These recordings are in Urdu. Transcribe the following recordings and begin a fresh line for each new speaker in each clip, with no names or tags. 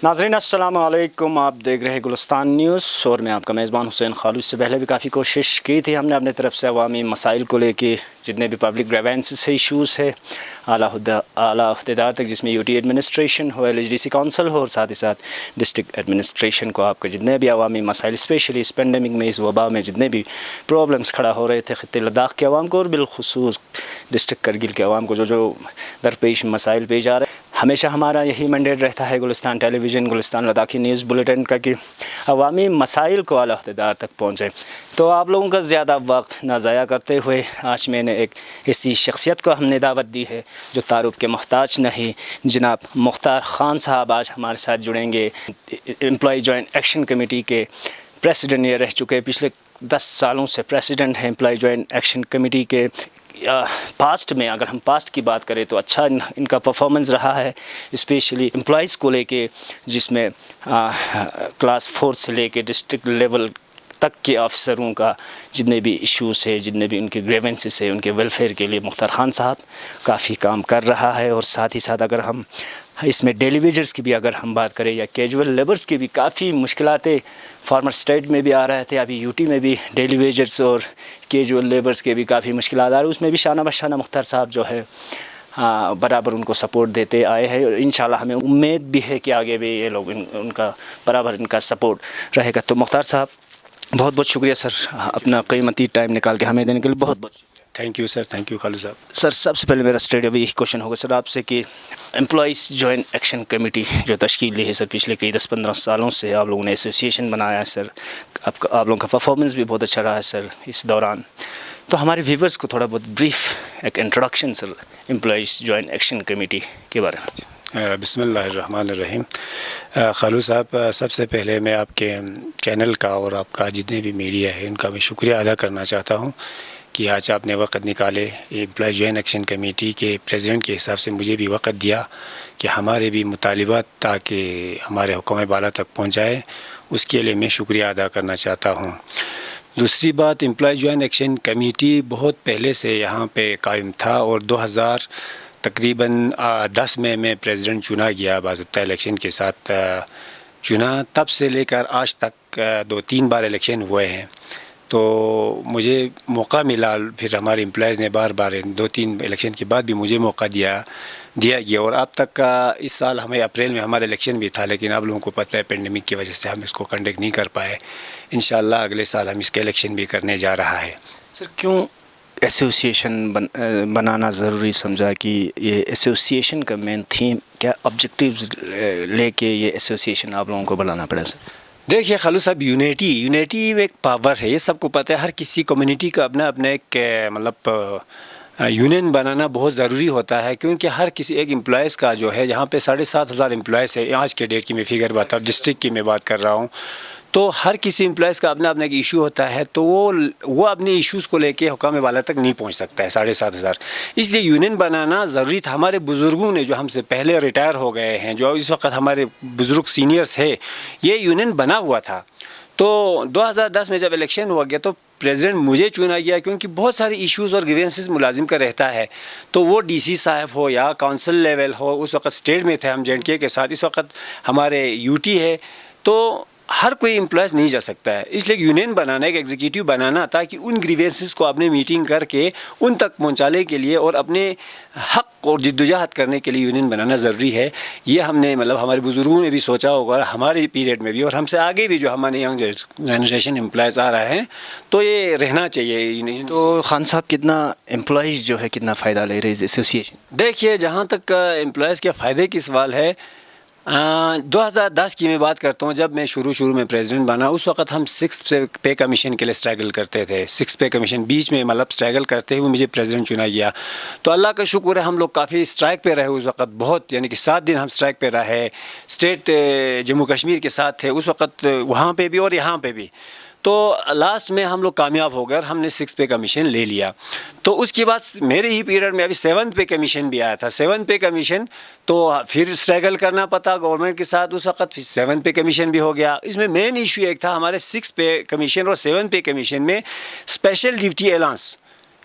ناظرین السلام علیکم، آپ دیکھ رہے ہیں گلستان نیوز اور میں آپ کا میزبان حسین خالو۔ اس سے پہلے بھی کافی کوشش کی تھی ہم نے اپنے طرف سے عوامی مسائل کو لے کے، جتنے بھی پبلک گریوینسز ہے، ایشوز ہے، اعلیٰ عہدیدار تک، جس میں یو ٹی ایڈمنسٹریشن ہو، L H D C council ہو، اور ساتھ ہی ساتھ ڈسٹرکٹ ایڈمنسٹریشن کو، آپ کے جتنے بھی عوامی مسائل، اسپیشلی اس پینڈیمک میں، اس وبا میں جتنے بھی پرابلمس کھڑا ہو رہے تھے خطے لداخ کے عوام کو اور بالخصوص ڈسٹرکٹ کرگل کے عوام کو، جو درپیش مسائل پیش آ رہے ہیں، ہمیشہ ہمارا یہی مینڈیٹ رہتا ہے گلستان ٹیلی ویژن، گلستان لداخی نیوز بلیٹن کا، کہ عوامی مسائل کو اعلیٰ عہدیدار تک پہنچے۔ تو آپ لوگوں کا زیادہ وقت نہ ضائع کرتے ہوئے آج میں نے ایک ایسی شخصیت کو ہم نے دعوت دی ہے جو تعارف کے محتاج نہیں، جناب مختار خان صاحب آج ہمارے ساتھ جڑیں گے۔ امپلائی جوائنٹ ایکشن کمیٹی کے پریسیڈنٹ یہ رہ چکے، پچھلے 10 سالوں سے پریسیڈنٹ ہیں امپلائی جوائنٹ ایکشن کمیٹی کے۔ پاسٹ میں اگر ہم پاسٹ کی بات کریں تو اچھا ان کا پرفارمنس رہا ہے، اسپیشلی امپلائیز کو لے کے، جس میں کلاس 4 سے لے کے ڈسٹرکٹ لیول تک کے آفیسروں کا جتنے بھی ایشوز ہے، جتنے بھی ان کے گریونسز ہیں، ان کے ویلفیئر کے لیے مختار خان صاحب کافی کام کر رہا ہے۔ اور ساتھ ہی ساتھ اگر ہم اس میں ڈیلی ویجرز کی بھی اگر ہم بات کریں یا کیجول لیبرز کی بھی کافی مشکلات فارمر اسٹیٹ میں بھی آ رہے تھے، ابھی یو ٹی میں بھی ڈیلی ویجرز اور کیجول لیبرز کے بھی کافی مشکلات آ رہی، اس میں بھی شانہ بشانہ مختار صاحب جو ہے برابر ان کو سپورٹ دیتے آئے ہیں، اور انشاءاللہ ہمیں امید بھی ہے کہ آگے بھی یہ لوگ ان کا برابر ان کا سپورٹ رہے گا۔ تو مختار صاحب بہت بہت شکریہ سر، اپنا قیمتی ٹائم نکال کے ہمیں دینے کے لیے بہت بہت شکریہ۔
Thank you sir, thank you خالو صاحب۔
سر سب سے پہلے میرا اسٹریٹ یہی کوشچن ہوگا سر آپ سے کہ امپلائیز جوائنٹ ایکشن کمیٹی جو تشکیل لی ہے سر، پچھلے کئی 10-15 سالوں سے آپ لوگوں نے ایسوسیشن بنایا ہے سر، آپ لوگوں کا پرفارمنس بھی بہت اچھا رہا ہے سر اس دوران، تو ہمارے ویورز کو تھوڑا بہت بریف ایک انٹروڈکشن سر امپلائیز جوائنٹ ایکشن کمیٹی کے بارے میں۔
بسم اللہ الرحمن الرحیم۔ خالو صاحب، سب سے پہلے میں آپ کے چینل کا اور آپ کا جتنے بھی میڈیا ہے ان کا میں شکریہ ادا کرنا چاہتا ہوں کہ آج آپ نے وقت نکالے، امپلائی جوائنٹ ایکشن کمیٹی کے پریزیڈنٹ کے حساب سے مجھے بھی وقت دیا کہ ہمارے بھی مطالبات تاکہ ہمارے حکم بالا تک پہنچائے، اس کے لیے میں شکریہ ادا کرنا چاہتا ہوں۔ دوسری بات، امپلائی جوائنٹ ایکشن کمیٹی بہت پہلے سے یہاں پہ قائم تھا، اور 2010 میں پریزیڈنٹ چنا گیا، باضابطہ الیکشن کے ساتھ چنا، تب سے لے کر آج تک 2-3 بار الیکشن ہوئے ہیں، تو مجھے موقع ملا، پھر ہمارے امپلائیز نے بار 2-3 الیکشن کے بعد بھی مجھے موقع دیا گیا، اور اب تک کا اس سال ہمیں اپریل میں ہمارا الیکشن بھی تھا، لیکن آپ لوگوں کو پتہ ہے پینڈیمک کی وجہ سے ہم اس کو کنڈکٹ نہیں کر پائے۔ انشاءاللہ اگلے سال ہم اس کے الیکشن بھی کرنے جا رہا ہے۔
سر کیوں ایسوسیشن بنانا ضروری سمجھا، کہ یہ ایسوسیشن کا مین تھیم کیا، آبجیکٹیوز لے کے یہ ایسوسیشن آپ لوگوں کو بنانا پڑا سر؟
دیکھیے خالو صاحب، یونیٹی ایک پاور ہے، یہ سب کو پتہ ہے، ہر کسی کمیونٹی کا اپنا ایک مطلب یونین بنانا بہت ضروری ہوتا ہے، کیونکہ ہر کسی ایک امپلائیز کا جو ہے، جہاں پہ 7,500 امپلائیز ہے آج کے ڈیٹ کی میں فگر بتا رہا ہوں، ڈسٹرکٹ کی میں بات کر رہا ہوں، تو ہر کسی امپلائیز کا اپنا ایک ایشو ہوتا ہے، تو وہ اپنے ایشوز کو لے کے حکام والا تک نہیں پہنچ سکتا ہے 7,500، اس لیے یونین بنانا ضروری تھا۔ ہمارے بزرگوں نے جو ہم سے پہلے ریٹائر ہو گئے ہیں، جو اس وقت ہمارے بزرگ سینئرز ہے، یہ یونین بنا ہوا تھا۔ تو 2010 میں جب الیکشن ہوا گیا تو پریزیڈنٹ مجھے چنا گیا، کیونکہ بہت سارے ایشوز اور گریونسز ملازم کا رہتا ہے، تو وہ ڈی سی صاحب ہو یا کونسل لیول ہو، اس وقت اسٹیٹ میں تھے ہم جے کے ساتھ، اس وقت ہمارے یو ٹی ہے، تو ہر کوئی امپلائیز نہیں جا سکتا ہے، اس لیے یونین بنانا، ایک ایگزیکٹو بنانا، تاکہ ان گریونسز کو اپنے میٹنگ کر کے ان تک پہنچانے کے لیے اور اپنے حق اور جدوجہد کرنے کے لیے یونین بنانا ضروری ہے۔ یہ ہم نے ہمارے بزرگوں نے بھی سوچا ہوگا، ہمارے پیریڈ میں بھی، اور ہم سے آگے بھی جو ہمارے ینگ جنریشن امپلائیز آ رہے ہیں، تو یہ رہنا چاہیے۔
تو خان صاحب کتنا امپلائیز جو ہے کتنا فائدہ لے رہے اس ایسوسیشن؟
دیکھیے، جہاں تک امپلائیز کے فائدے کی سوال ہے، 2010 کی میں بات کرتا ہوں، جب میں شروع میں پریزیڈنٹ بنا، اس وقت ہم 6 پے کمیشن کے لیے اسٹرگل کرتے تھے، 6 پے کمیشن بیچ میں اسٹرگل کرتے ہوئے مجھے پریزیڈنٹ چنا گیا، تو اللہ کا شکر ہے ہم لوگ کافی اسٹرائک پہ رہے اس وقت، بہت، یعنی کہ 7 دن ہم اسٹرائک پہ رہے، اسٹیٹ جموں کشمیر کے ساتھ تھے اس وقت، وہاں پہ بھی اور یہاں پہ بھی، تو لاسٹ میں ہم لوگ کامیاب ہو گئے اور ہم نے 6 پے کمیشن لے لیا۔ تو اس کے بعد میرے ہی پیریڈ میں ابھی 7 پے کمیشن بھی آیا تھا، 7 پے کمیشن، تو پھر اسٹرگل کرنا پتا گورنمنٹ کے ساتھ، اس وقت 7 پے کمیشن بھی ہو گیا۔ اس میں مین ایشو ایک تھا، ہمارے 6 پے کمیشن اور 7 پے کمیشن میں اسپیشل ڈیوٹی اعلانس،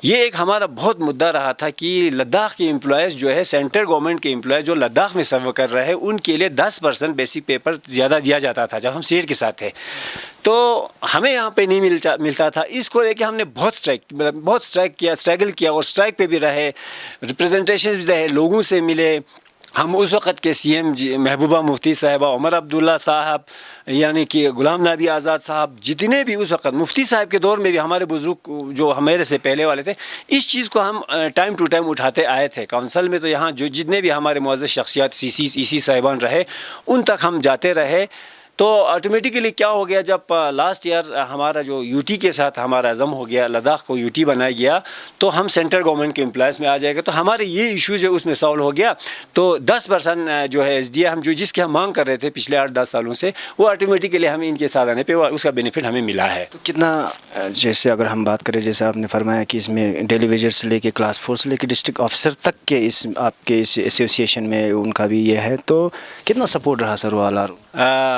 یہ ایک ہمارا بہت مدعا رہا تھا کہ لداخ کے امپلائز جو ہے سینٹرل گورنمنٹ کے امپلائز جو لداخ میں سرو کر رہے ہیں ان کے لیے 10% بیسک پیپر زیادہ دیا جاتا تھا جب ہم اسٹیٹ کے ساتھ تھے، تو ہمیں یہاں پہ نہیں ملتا تھا. اس کو لے کے ہم نے بہت اسٹرگل کیا اور اسٹرائک پہ بھی رہے، ریپرزنٹیشن بھی رہے، لوگوں سے ملے. ہم اس وقت کے سی ایم محبوبہ مفتی صاحبہ، عمر عبداللہ صاحب، یعنی کہ غلام نبی آزاد صاحب، جتنے بھی اس وقت مفتی صاحب کے دور میں بھی ہمارے بزرگ جو ہمارے سے پہلے والے تھے، اس چیز کو ہم ٹائم ٹو ٹائم اٹھاتے آئے تھے. کونسل میں تو یہاں جو جتنے بھی ہمارے معزز شخصیات سی صاحبان رہے ان تک ہم جاتے رہے. تو آٹومیٹیکلی کیا ہو گیا، جب لاسٹ ایئر ہمارا جو یو ٹی کے ساتھ ہمارا عزم ہو گیا، لداخ کو یو ٹی بنایا گیا، تو ہم سینٹرل گورنمنٹ کے امپلائز میں آ جائے گا، تو ہمارے یہ ایشو جو اس میں سالو ہو گیا. تو 10% جو ہے ایس ڈی اے ہم جس کی ہم مانگ کر رہے تھے پچھلے 8-10 سالوں سے، وہ آٹومیٹیکلی ہمیں ان کے ساتھ آنے پہ اس کا بینیفٹ ہمیں ملا ہے.
تو کتنا، جیسے اگر ہم بات کریں، جیسے آپ نے فرمایا کہ اس میں ڈیلی ویجر سے لے کے کلاس 4 سے لے کے ڈسٹرکٹ آفیسر تک کے اس آپ کے اس ایسوسی ایشن میں ان کا بھی یہ ہے، تو کتنا سپورٹ رہا سر وہ آلار؟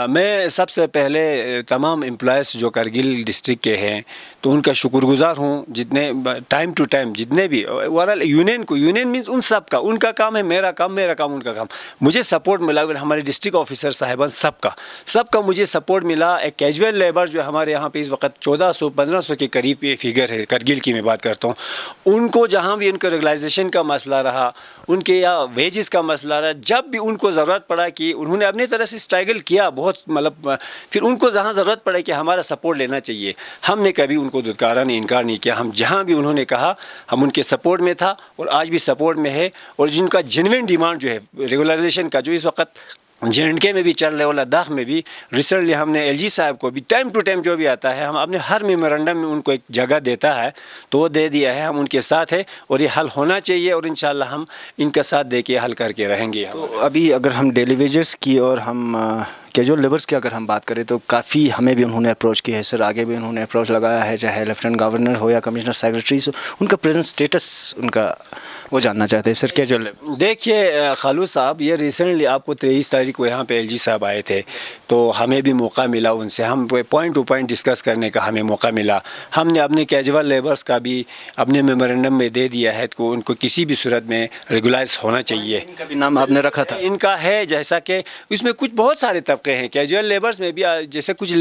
میں سب سے پہلے تمام امپلائز جو کرگل ڈسٹرکٹ کے ہیں تو ان کا شکر گزار ہوں، جتنے ٹائم ٹو ٹائم جتنے بھی اوورال یونین مینس ان سب کا، ان کا کام ہے، میرا کام ان کا کام. مجھے سپورٹ ملا ہمارے ڈسٹرکٹ آفیسر صاحبان سب کا مجھے سپورٹ ملا. ایک کیجول لیبر جو ہمارے یہاں پہ اس وقت 1400-1500 کے قریب یہ فگر ہے، کرگل کی میں بات کرتا ہوں، ان کو جہاں بھی ان کا ریگولائزیشن کا مسئلہ رہا، ان کے یا ویجز کا مسئلہ رہا، جب بھی ان کو ضرورت پڑا کہ انہوں نے اپنی طرح سے اسٹرگل کیا بہت، مطلب پھر ان کو جہاں ضرورت پڑے کہ ہمارا سپورٹ لینا چاہیے، ہم نے کبھی ان کو دھتکارا نہیں، انکار نہیں کیا. ہم جہاں بھی انہوں نے کہا ہم ان کے سپورٹ میں تھا اور آج بھی سپورٹ میں ہے. اور جن کا جینوین ڈیمانڈ جو ہے ریگولائزیشن کا، جو اس وقت JNK میں بھی چل رہے اور لداخ میں بھی، ریسنٹلی ہم نے LG صاحب کو بھی ٹائم ٹو ٹائم جو بھی آتا ہے، ہم اپنے ہر میمورنڈم میں ان کو ایک جگہ دیتا ہے تو وہ دے دیا ہے. ہم ان کے ساتھ ہیں اور یہ حل ہونا چاہیے اور انشاءاللہ ہم ان کا ساتھ دے کے حل کر کے رہیں گے.
تو ابھی اگر ہم ڈیلی ویجرز کی اور ہم کیجول لیبرز کی اگر ہم بات کریں تو کافی ہمیں بھی انہوں نے اپروچ کی ہے سر، آگے بھی انہوں نے اپروچ لگایا ہے، چاہے لیفٹیننٹ گورنر ہو یا کمشنر سیکرٹریز ہو، ان کا پریزنٹ اسٹیٹس ان کا وہ جاننا چاہتے ہیں سر. کیجول لیبر
دیکھیے خالد صاحب، یہ ریسنٹلی آپ کو 23 تاریخ کو یہاں پہ LG صاحب آئے تھے تو ہمیں بھی موقع ملا ان سے، ہم پوائنٹ ٹو پوائنٹ ڈسکس کرنے کا ہمیں موقع ملا. ہم نے اپنے کیجول لیبرز کا بھی اپنے میمورنڈم میں دے دیا ہے کہ ان کو کسی بھی صورت میں ریگولائز ہونا چاہیے.
ان کا بھی نام آپ نے رکھا تھا؟
ان کا ہے، جیسا کہ اس میں کچھ بہت سارے طبقے ہیں کیجول لیبرز میں بھی، جیسے کچھ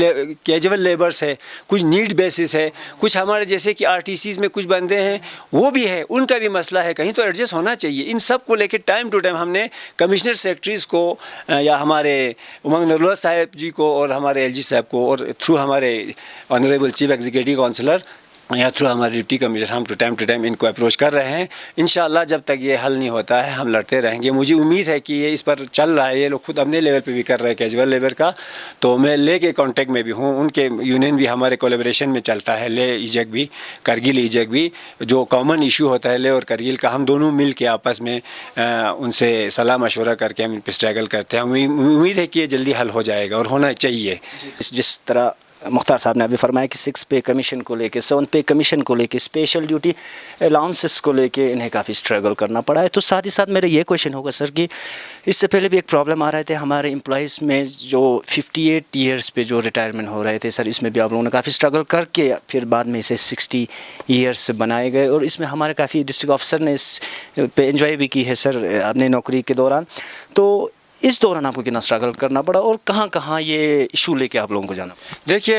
کیجول لیبرز ہے، کچھ نیڈ بیسس ہے، کچھ ہمارے جیسے کہ RTCs میں کچھ بندے ہیں وہ بھی ہے، ان کا بھی مسئلہ ہے، کہیں تو ایڈجسٹ ہونا چاہیے. ان سب کو لے کے ٹائم ٹو ٹائم ہم نے کمشنر سیکرٹریز کو یا ہمارے امنگ نرولہ صاحب جی کو اور ہمارے LG صاحب کو اور تھرو ہمارے آنریبل چیف ایگزیکٹو کونسلر یا تھرو ہمارے ڈپٹی کمشنر ہم ٹائم ٹو ٹائم ان کو اپروچ کر رہے ہیں. انشاءاللہ جب تک یہ حل نہیں ہوتا ہے ہم لڑتے رہیں گے. مجھے امید ہے کہ یہ اس پر چل رہا ہے، یہ لوگ خود اپنے لیول پہ بھی کر رہے ہیں کیجول لیبر کا، تو میں لے کے کانٹیکٹ میں بھی ہوں. ان کے یونین بھی ہمارے کولیبریشن میں چلتا ہے، لے ایجک بھی، کرگل ایجک بھی، جو کامن ایشو ہوتا ہے لے اور کرگل کا، ہم دونوں مل کے آپس میں ان سے صلاح مشورہ کر کے ہم ان پہ اسٹرگل کرتے ہیں. امید ہے کہ یہ جلدی حل ہو جائے گا اور ہونا چاہیے.
جس طرح مختار صاحب نے ابھی فرمایا کہ 6 پے کمیشن کو لے کے، 7 پے کمیشن کو لے کے، اسپیشل ڈیوٹی الاؤنسز کو لے کے انہیں کافی اسٹرگل کرنا پڑا ہے. تو ساتھ ہی ساتھ میرا یہ کویشچن ہوگا سر کہ اس سے پہلے بھی ایک پرابلم آ رہے تھے ہمارے امپلائیز میں، جو 58 ایئرس پہ جو ریٹائرمنٹ ہو رہے تھے سر، اس میں بھی آپ لوگوں نے کافی اسٹرگل کر کے پھر بعد میں اسے 60 ایئرس بنائے گئے، اور اس میں ہمارے کافی ڈسٹرکٹ آفیسر نے اس پہ انجوائے بھی کی ہے سر اپنے نوکری کے دوران. تو اس دوران آپ کو کتنا اسٹرگل کرنا پڑا اور کہاں کہاں یہ ایشو لے کے آپ لوگوں کو جانا پڑا؟
دیکھیے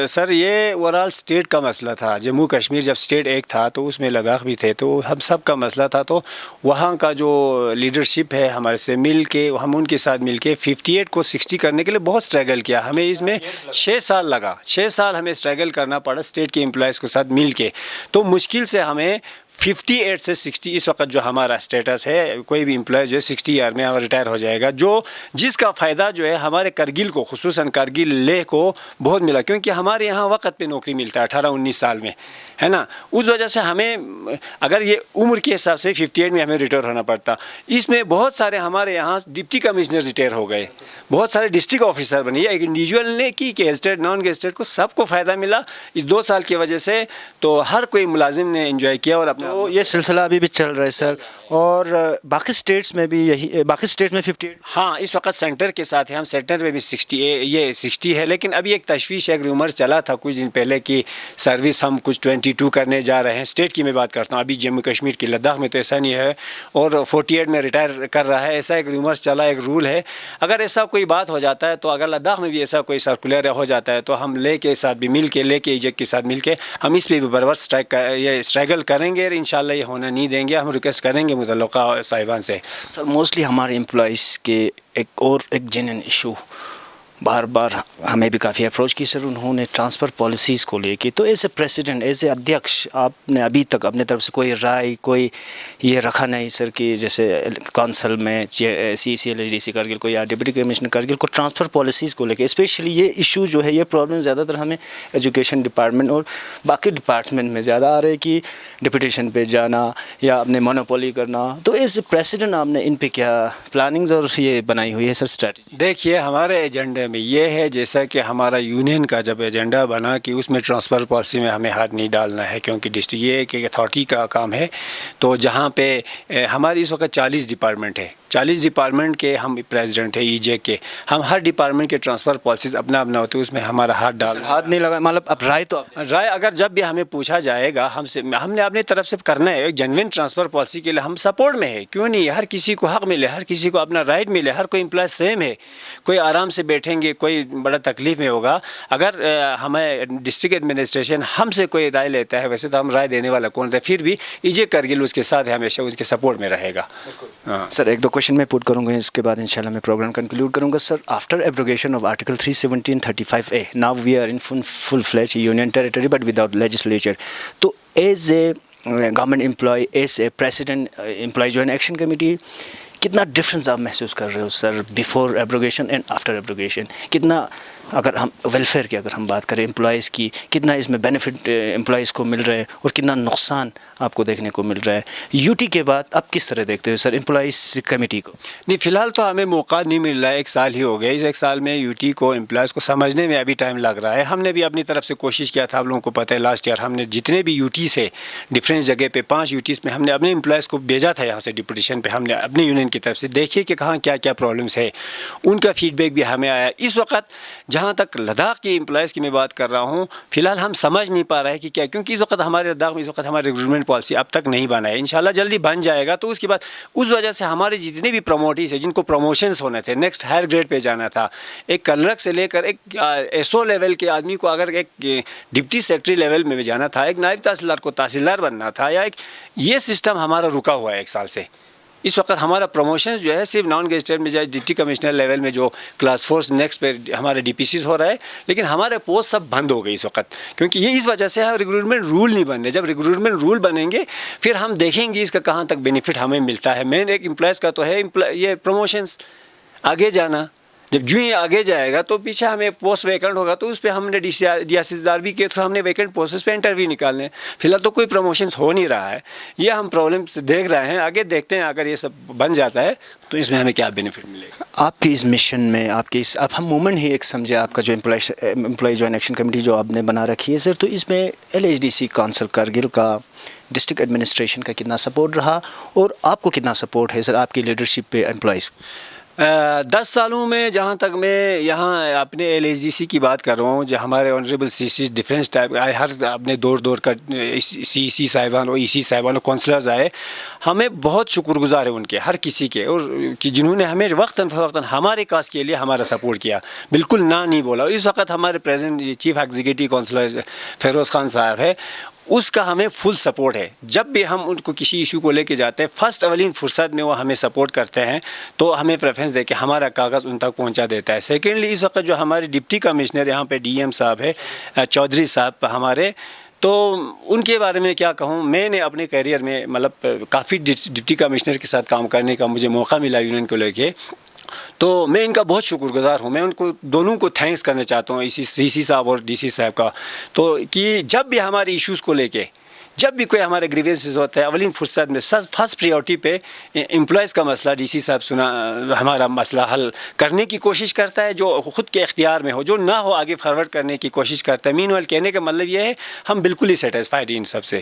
سر، یہ اوورال اسٹیٹ کا مسئلہ تھا. جموں کشمیر جب اسٹیٹ ایک تھا تو اس میں لداخ بھی تھے، تو ہم سب کا مسئلہ تھا. تو وہاں کا جو لیڈرشپ ہے ہمارے سے مل کے، ہم ان کے ساتھ مل کے 58 کو 60 کرنے کے لیے بہت اسٹرگل کیا. ہمیں اس میں 6 سال لگا، 6 سال ہمیں اسٹرگل کرنا پڑا اسٹیٹ کے امپلائیز کے ساتھ مل کے. تو مشکل سے ہمیں 58 سے 60 اس وقت جو ہمارا اسٹیٹس ہے، کوئی بھی امپلائی جو ہے 60 ایئر میں ریٹائر ہو جائے گا، جس کا فائدہ جو ہے ہمارے کرگل کو، خصوصاً کرگل لیہ کو بہت ملا، کیونکہ ہمارے یہاں وقت پہ نوکری ملتا ہے 18-19 سال میں، ہے نا. اس وجہ سے ہمیں اگر یہ عمر کے حساب سے 58 میں ہمیں ریٹائر ہونا پڑتا. اس میں بہت سارے ہمارے یہاں ڈپٹی کمشنر ریٹائر ہو گئے، بہت سارے ڈسٹرکٹ آفیسر بنے. یہ ایک انڈیویجول نے کی کہ گیزٹیڈ نان گیزٹیڈ کو سب کو فائدہ ملا اس 2 سال کی وجہ سے. تو ہر کوئی ملازم نے انجوائے کیا اور اپنا
تو یہ سلسلہ ابھی بھی چل رہا ہے سر. اور باقی اسٹیٹس میں بھی یہی، باقی اسٹیٹس میں 58؟
ہاں اس وقت سینٹر کے ساتھ ہیں ہم، سینٹر میں بھی 60 ہے، لیکن ابھی ایک تشویش، ایک رومر چلا تھا کچھ دن پہلے کہ سروس ہم کچھ 22 کرنے جا رہے ہیں، اسٹیٹ کی میں بات کرتا ہوں، ابھی جموں کشمیر کی، لداخ میں تو ایسا نہیں ہے، اور 48 میں ریٹائر کر رہا ہے، ایسا ایک رومر چلا، ایک رول ہے، اگر ایسا کوئی بات ہو جاتا ہے تو اگر لداخ میں بھی ایسا کوئی سرکولر ہو جاتا ہے تو ہم لے کے ساتھ بھی مل کے، لے کے ایجک کے ساتھ مل کے ہم اس پہ بھی برابر یہ اسٹرگل کریں گے، اور انشاءاللہ یہ ہونا نہیں دیں گے، ہم ریکویسٹ کریں گے متعلقہ صاحبان سے۔
سر موسٹلی ہمارے امپلائیز کے ایک جینن ایشو بار بار ہمیں بھی کافی اپروچ کی سر، انہوں نے ٹرانسفر پالیسیز کو لے کے، تو as a president, as a ادھیکش، آپ نے ابھی تک اپنے طرف سے کوئی رائے، کوئی یہ رکھا نہیں سر کہ جیسے کونسل میں CLHDC کرگل کو یا ڈپٹی کمشنر کرگل کو ٹرانسفر پالیسیز کو لے کے، اسپیشلی یہ ایشو جو ہے، یہ پرابلم زیادہ تر ہمیں ایجوکیشن ڈپارٹمنٹ اور باقی ڈپارٹمنٹ میں زیادہ آ رہے کہ ڈپٹیشن پہ جانا یا اپنے مونوپولی کرنا، تو ایز اے پریسیڈنٹ آپ نے ان پہ کیا پلاننگز اور یہ بنائی ہوئی ہے سر اسٹریٹجی؟
دیکھیے ہمارے ایجنڈے میں یہ ہے، جیسا کہ ہمارا یونین کا جب ایجنڈا بنا کہ اس میں ٹرانسفر پالیسی میں ہمیں ہاتھ نہیں ڈالنا ہے، کیونکہ ڈسٹرکٹ یہ ایک اتھارٹی کا کام ہے، تو جہاں پہ ہماری اس وقت 40 ڈپارٹمنٹ ہے، 40 ڈپارٹمنٹ کے ہم پریزیڈنٹ ہیں EJ کے، ہم ہر ڈپارٹمنٹ کے ٹرانسفر پالیسیز اپنا ہوتے ہیں، اس میں ہمارا ہاتھ
نہیں لگا، مطلب اب
رائے اگر جب بھی ہمیں پوچھا جائے گا ہم نے اپنی طرف سے کرنا ہے، ایک جنوین ٹرانسفر پالیسی کے لیے ہم سپورٹ میں ہے، کیوں نہیں، ہر کسی کو حق ملے، ہر کسی کو اپنا رائٹ ملے، ہر کوئی امپلائی سیم ہے، کوئی آرام سے بیٹھیں گے، کوئی بڑا تکلیف میں ہوگا، اگر ہمیں ڈسٹرکٹ ایڈمنسٹریشن ہم سے کوئی رائے لیتا ہے، ویسے تو ہم رائے دینے والا کون ہے، پھر بھی EJ کرگل اس کے ساتھ ہمیشہ اس کے سپورٹ میں رہے گا۔
سر ایک دو کوشچن میں پوٹ کروں گا، اس کے بعد انشاءاللہ میں پروگرام کنکلوڈ کروں گا۔ Sir after abrogation of article 317(35)(a) now we are in full fledge union territory but without legislature, تو as a government employee, as a president employee joint action committee, کتنا ڈفرینس آپ محسوس کر رہے ہو sir before abrogation and after abrogation? کتنا، اگر ہم ویلفیئر کی اگر ہم بات کریں امپلائیز کی، کتنا اس میں بینیفٹ امپلائیز کو مل رہا ہے اور کتنا نقصان آپ کو دیکھنے کو مل رہا ہے؟ UT کے بعد اب کس طرح دیکھتے ہو سر امپلائیز کمیٹی کو؟
نہیں، فی الحال تو ہمیں موقع نہیں مل رہا ہے، 1 سال ہی ہو گیا، اس 1 سال میں UT کو امپلائیز کو سمجھنے میں ابھی ٹائم لگ رہا ہے، ہم نے بھی اپنی طرف سے کوشش کیا تھا، آپ لوگوں کو پتہ ہے لاسٹ ایئر ہم نے جتنے بھی UTs ہے ڈفرینس جگہ پہ 5 UTs میں ہم نے اپنے امپلائیز کو بھیجا تھا یہاں سے ڈپوٹیشن پہ، ہم نے اپنے یونین کی طرف سے دیکھیے کہ کہاں کیا کیا پرابلمس ہے، ان کا فیڈ بیک بھی ہمیں آیا۔ اس وقت جہاں تک لداخ کی امپلائیز کی میں بات کر رہا ہوں، فی الحال ہم سمجھ نہیں پا رہے ہیں کہ کیا، کیونکہ اس وقت ہمارے لداخ میں اس وقت ہماری ریکروٹمنٹ پالیسی اب تک نہیں بنا ہے، انشاءاللہ جلدی بن جائے گا، تو اس کے بعد اس وجہ سے ہمارے جتنے بھی پروموٹیز ہیں جن کو پروموشنز ہونے تھے، نیکسٹ ہائر گریڈ پہ جانا تھا، ایک کلرک سے لے کر ایک SO لیول کے آدمی کو اگر ایک ڈپٹی سیکرٹری لیول میں بھی جانا تھا، ایک نائب تحصیلدار کو تحصیلدار بننا تھا، یا ایک یہ سسٹم ہمارا رکا ہوا ہے 1 سال سے۔ اس وقت ہمارا پروموشن جو ہے صرف نان گیزٹڈ میں جائے ڈپٹی کمشنر لیول میں جو کلاس 4 نیکسٹ پہ ہمارے DPCs ہو رہا ہے، لیکن ہمارے پوسٹ سب بند ہو گئی اس وقت، کیونکہ یہ اس وجہ سے ریکروٹمنٹ رول نہیں بن رہے۔ جب ریکروٹمنٹ رول بنیں گے پھر ہم دیکھیں گے اس کا کہاں تک بینیفٹ ہمیں ملتا ہے۔ مین ایک امپلائیز کا تو ہے یہ پروموشنز، آگے جانا، جب جو ہی آگے جائے گا تو پیچھے ہمیں پوسٹ ویکنٹ ہوگا، تو اس پہ ہم نے DSR کے تھرو ہم نے ویکنٹ پوسٹ پہ انٹرویو نکالنے ہیں۔ فی الحال تو کوئی پروموشنز ہو نہیں رہا ہے، یہ ہم پرابلمس دیکھ رہے ہیں، آگے دیکھتے ہیں اگر یہ سب بن جاتا ہے تو اس میں ہمیں کیا بینیفٹ ملے گا۔
آپ کی اس مشن میں، آپ کی اس، اب ہم مومنٹ ہی ایک سمجھے آپ کا جو امپلائی جوائنٹ ایکشن کمیٹی جو آپ نے بنا رکھی ہے سر، تو اس میں LHDC کونسل کرگل کا، ڈسٹرکٹ ایڈمنسٹریشن کا کتنا سپورٹ رہا اور آپ کو کتنا سپورٹ ہے سر آپ کی لیڈرشپ پہ امپلائیز؟
10 سالوں میں جہاں تک میں یہاں اپنے LHDC کی بات کر رہا ہوں، جو ہمارے آنریبل CCs ڈفرینس ٹائپ ہر اپنے دور کا CC صاحبان اور EC صاحبان اور کونسلرز آئے، ہمیں بہت شکر گزار ہے ان کے، ہر کسی کے، اور کہ جنہوں نے ہمیں وقتاً فوقتاً ہمارے کاز کے لیے ہمارا سپورٹ کیا، بالکل نہ نہیں بولا۔ اس وقت ہمارے president chief executive councillor Feroz Khan صاحب ہے، اس کا ہمیں فل سپورٹ ہے۔ جب بھی ہم ان کو کسی ایشو کو لے کے جاتے ہیں، فرسٹ اولین فرصت میں وہ ہمیں سپورٹ کرتے ہیں، تو ہمیں پریفرنس دے کے ہمارا کاغذ ان تک پہنچا دیتا ہے۔ سیکنڈلی اس وقت جو ہمارے ڈپٹی کمشنر یہاں پہ DM صاحب ہے، چودھری صاحب ہمارے، تو ان کے بارے میں کیا کہوں، میں نے اپنے کیریئر میں مطلب کافی ڈپٹی کمشنر کے ساتھ کام کرنے کا مجھے موقع ملا یونین کو لے کے، تو میں ان کا بہت شکر گزار ہوں۔ میں ان کو دونوں کو تھینکس کرنا چاہتا ہوں، CC صاحب اور DC صاحب کا، تو کہ جب بھی ہمارے ایشوز کو لے کے جب بھی کوئی ہمارے گریوینسز ہوتا ہے اولین فرصت میں فرسٹ پریورٹی پہ امپلائز کا مسئلہ ڈی سی صاحب ہمارا مسئلہ حل کرنے کی کوشش کرتا ہے، جو خود کے اختیار میں ہو، جو نہ ہو آگے فارورڈ کرنے کی کوشش کرتا ہے. مین وائل کہنے کا مطلب یہ ہے ہم بالکل ہی سیٹسفائیڈ ان سب سے.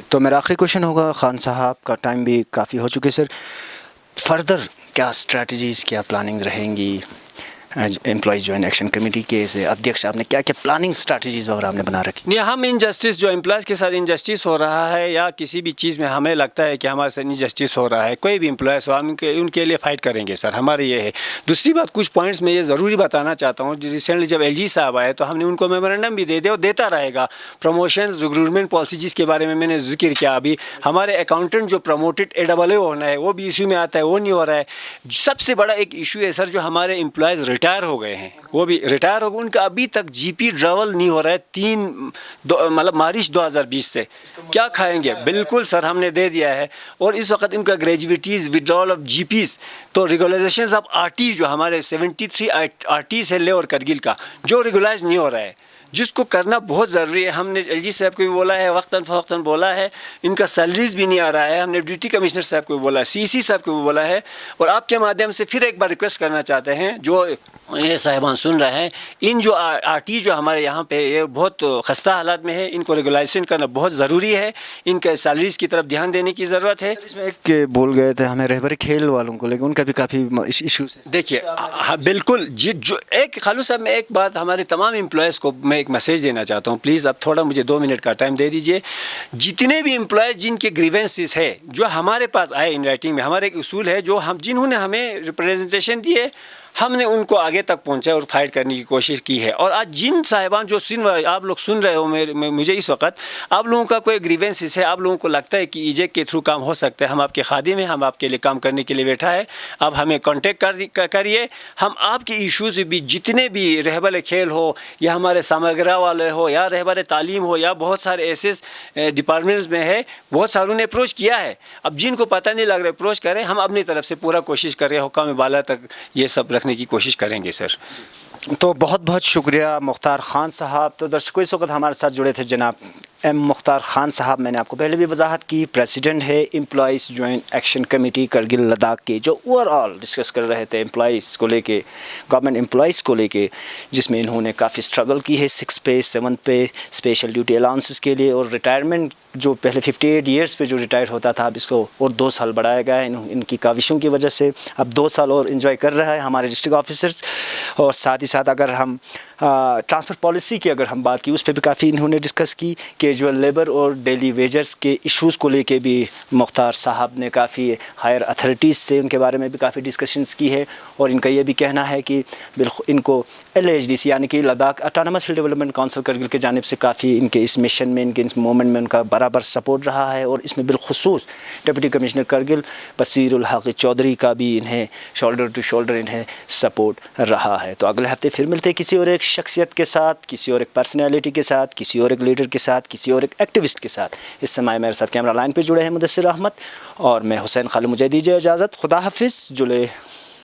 تو میرا آخری کوشچن ہوگا، خان صاحب کا ٹائم بھی کافی ہو چکے سر، فردر کیا اسٹریٹجیز، کیا پلاننگ رہیں گی امپلائیز جوائنٹ ایکشن کمیٹی کے ادھیکش صاحب نے کیا کیا پلاننگ اسٹریٹجیز وغیرہ آپ نے بنا رکھی؟
نہیں، ہم انجسٹس جو امپلائز کے ساتھ انجسٹس ہو رہا ہے یا کسی بھی چیز میں ہمیں لگتا ہے کہ ہمارے ساتھ انجسٹس ہو رہا ہے، کوئی بھی امپلائز ہو، ہم ان کے لیے فائٹ کریں گے سر. ہمارے یہ ہے. دوسری بات، کچھ پوائنٹس میں یہ ضروری بتانا چاہتا ہوں. ریسنٹلی جب ایل جی صاحب آئے تو ہم نے ان کو میمورنڈم بھی دے دیا اور دیتا رہے گا. پروموشنز، ریکروٹمنٹ پالیسیز کے بارے میں نے ذکر کیا. ابھی ہمارے اکاؤنٹنٹ جو پروموٹڈ AAA ہونا ہے وہ بھی ایشو میں آتا ہے، وہ نہیں ہو رہا ہے. سب سے بڑا ایک ایشو ہے سر، جو ہمارے امپلائز ریٹائر ہو گئے ہیں، وہ بھی ریٹائر ہو گئے، ان کا ابھی تک جی پی ڈراول نہیں ہو رہا ہے. مطلب مارچ 2020 سے کیا کھائیں گے؟ بالکل سر، ہم نے دے دیا ہے. اور اس وقت ان کا گریجویٹیز، وڈرال آف جی پیز، تو ریگولائزیشن آف آر ٹی جو ہمارے 73 آر ٹیز ہے لے اور کرگل کا، جو ریگولائز نہیں ہو رہا ہے، جس کو کرنا بہت ضروری ہے. ہم نے ایل جی صاحب کو بھی بولا ہے، وقتاً فوقتاً بولا ہے، ان کا سیلریز بھی نہیں آ رہا ہے. ہم نے ڈپٹی کمشنر صاحب کو بھی بولا ہے، سی سی صاحب کو بھی بولا ہے. اور آپ کے مادھیم سے پھر ایک بار ریکویسٹ کرنا چاہتے ہیں، جو یہ صاحبان سن رہے ہیں، ان جو آر ٹی جو ہمارے یہاں پہ یہ بہت خستہ حالات میں ہے، ان کو ریگولائزیشن کرنا بہت ضروری ہے. ان کے سیلریز کی طرف دھیان دینے کی ضرورت ہے.
اس میں ایک بول گئے تھے ہمیں رہبر کھیل والوں کو، لیکن ان کا بھی کافی ایشوز ہیں.
دیکھیے بالکل جو ایک خالو صاحب، میں ایک بات ہمارے تمام امپلائز کو میں ایک میسیج دینا چاہتا ہوں. پلیز اب تھوڑا مجھے 2 منٹ کا ٹائم دے دیجیے. جتنے بھی امپلائز جن کے گریونسز ہے، جو ہمارے پاس آئے ان رائٹنگ میں، ہمارا ایک اصول ہے، جو جنہوں نے ہمیں ریپرزنٹیشن دیے، ہم نے ان کو آگے تک پہنچا اور فائٹ کرنے کی کوشش کی ہے. اور آج جن صاحبان جو آپ لوگ سن رہے ہو مجھے اس وقت، آپ لوگوں کا کوئی گریونسز ہے، آپ لوگوں کو لگتا ہے کہ ایجیک کے تھرو کام ہو سکتا ہے، ہم آپ کے خادم ہیں، ہم آپ کے لیے کام کرنے کے لیے بیٹھا ہے. آپ ہمیں کانٹیکٹ کریے. ہم آپ کے ایشوز بھی، جتنے بھی رہبر کھیل ہو یا ہمارے سامگرہ والے ہو یا رہبر تعلیم ہو یا بہت سارے ایسے ڈپارٹمنٹس میں ہے، بہت ساروں نے اپروچ کیا ہے. اب جن کو پتہ نہیں لگ رہا اپروچ کریں، ہم اپنی طرف سے پورا کوشش کر رہے ہیں، حکام بالا تک یہ سب رکھنے کی کوشش کریں گے سر.
تو بہت بہت شکریہ مختار خان صاحب. تو درشکوں، اس وقت ہمارے ساتھ جڑے تھے جناب ایم مختار خان صاحب. میں نے آپ کو پہلے بھی وضاحت کی، پریزیڈنٹ ہے employees joint action committee Kargil Ladakh کے، جو اوور آل ڈسکس کر رہے تھے امپلائیز کو لے کے، گورنمنٹ امپلائیز کو لے کے، جس میں انہوں نے کافی اسٹرگل کی ہے 6 پہ 7 پہ اسپیشل ڈیوٹی الاؤنسز کے لیے. اور ریٹائرمنٹ جو پہلے 58 ایئرس پہ جو ریٹائر ہوتا تھا، اب اس کو اور 2 سال بڑھایا گیا ہے ان کی کاوشوں کی وجہ سے. اب 2 سال اور انجوائے کر رہا ہے ہمارے ڈسٹرکٹ آفیسرز. اور ساتھ ہی ساتھ اگر ہم ٹرانسپورٹ پالیسی کی اگر ہم بات کی، اس پہ بھی کافی انہوں نے ڈسکس کی. کیجول لیبر اور ڈیلی ویجرز کے ایشوز کو لے کے بھی مختار صاحب نے کافی ہائر اتھارٹیز سے ان کے بارے میں بھی کافی ڈسکشنز کی ہے. اور ان کا یہ بھی کہنا ہے کہ ان کو LHDC یعنی کہ لداخ آٹونومس ہل ڈیولپمنٹ کونسل کرگل کی جانب سے کافی ان کے اس مشن میں، ان کے اس موومنٹ میں ان کا برابر سپورٹ رہا ہے. اور اس میں بالخصوص ڈپٹی کمشنر کرگل بصیر الحق چودھری کا بھی انہیں شولڈر ٹو شولڈر انہیں سپورٹ رہا ہے. تو اگلے ہفتے پھر ملتے ہیں کسی اور ایک شخصیت کے ساتھ، کسی اور ایک پرسنالٹی کے ساتھ، کسی اور ایک لیڈر کے ساتھ، کسی اور ایک ایکٹیوسٹ کے ساتھ. اس سمے میرے ساتھ کیمرہ لائن پہ جڑے ہیں مدثر احمد، اور میں حسین خالد. مجھے دیجیے اجازت. خدا حافظ. جلے